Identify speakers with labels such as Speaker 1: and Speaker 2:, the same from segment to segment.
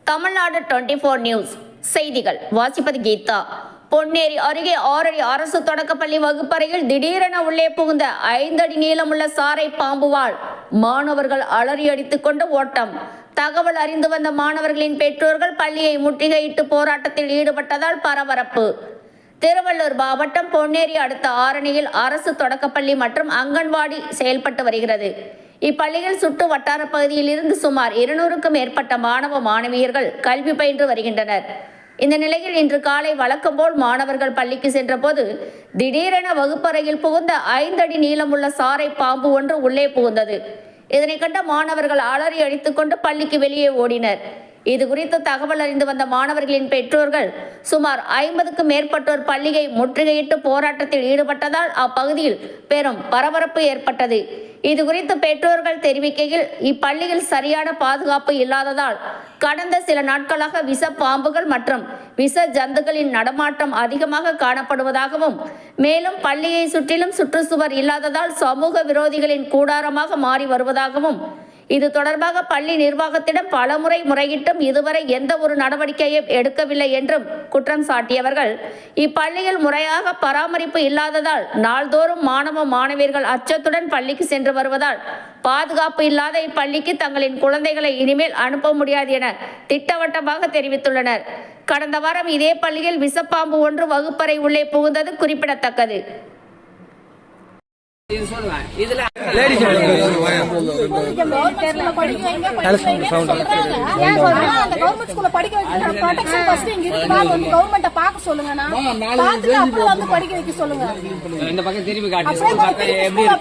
Speaker 1: Tamil Nadu 24 news செய்திகள் வாசிப்பது கீதா. பொன்னேரி அருகே 6 அடி அரசு தொடக்கப்பள்ளி வகுப்பறையில் திடீரென உள்ளே புகுந்த 5 அடி நீளமுள்ள சாரை பாம்புவால் மாணவர்கள் அலறி அடித்துக் கொண்டு ஓட்டம். தகவல் அறிந்து வந்த மாணவர்களின் பெற்றோர்கள் பள்ளியை முற்றுகையிட்டு போராட்டத்தில் ஈடுபட்டதால் பரபரப்பு. திருவள்ளூர் மாவட்டம் பொன்னேரி அடுத்த ஆரணியில் அரசு தொடக்கப்பள்ளி மற்றும் அங்கன்வாடி செயல்பட்டு வருகிறது. இப்பள்ளியில் சுற்று வட்டார பகுதியில் இருந்து சுமார் 200க்கும் மேற்பட்ட மாணவ மாணவியர்கள் கல்வி பயின்று வருகின்றனர். இந்த நிலையில் இன்று காலை வழக்கம் போல் மாணவர்கள் பள்ளிக்கு சென்றபோது திடீரென வகுப்பறையில் புகுந்த 5 அடி நீளமுள்ள சாரை பாம்பு ஒன்று உள்ளே புகுந்தது. இதனை கண்ட மாணவர்கள் அலறி அடித்துக் கொண்டு பள்ளிக்கு வெளியே ஓடினர். இது குறித்து தகவல் அறிந்து வந்த மாணவர்களின் பெற்றோர்கள் சுமார் 50க்கும் மேற்பட்டோர் பள்ளியை முற்றுகையிட்டு போராட்டத்தில் ஈடுபட்டதால் அப்பகுதியில் பெரும் பரபரப்பு ஏற்பட்டது. இது குறித்து பெற்றோர்கள் தெரிவிக்கையில், இப்பள்ளியில் சரியான பாதுகாப்பு இல்லாததால் கடந்த சில நாட்களாக விஷ பாம்புகள் மற்றும் விஷ ஜந்துகளின் நடமாட்டம் அதிகமாக காணப்படுவதாகவும், மேலும் பள்ளியை சுற்றிலும் சுற்றுச்சுவர் இல்லாததால் சமூக விரோதிகளின் கூடாரமாக மாறி வருவதாகவும், இது தொடர்பாக பள்ளி நிர்வாகத்திடம் பலமுறை முறையிட்டும் இதுவரை எந்த ஒரு நடவடிக்கையும் எடுக்கவில்லை என்றும் குற்றம் சாட்டியவர்கள், இப்பள்ளியில் முறையாக பராமரிப்பு இல்லாததால் நாள்தோறும் மாணவ மாணவியர்கள் அச்சத்துடன் பள்ளிக்கு சென்று வருவதால் பாதுகாப்பு இல்லாத இப்பள்ளிக்கு தங்களின் குழந்தைகளை இனிமேல் அனுப்ப முடியாது என திட்டவட்டமாக தெரிவித்துள்ளனர். கடந்த வாரம் இதே பள்ளியில் விஷப்பாம்பு ஒன்று வகுப்பறை உள்ளே புகுந்தது குறிப்பிடத்தக்கது.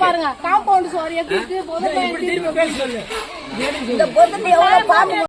Speaker 2: பாருங்க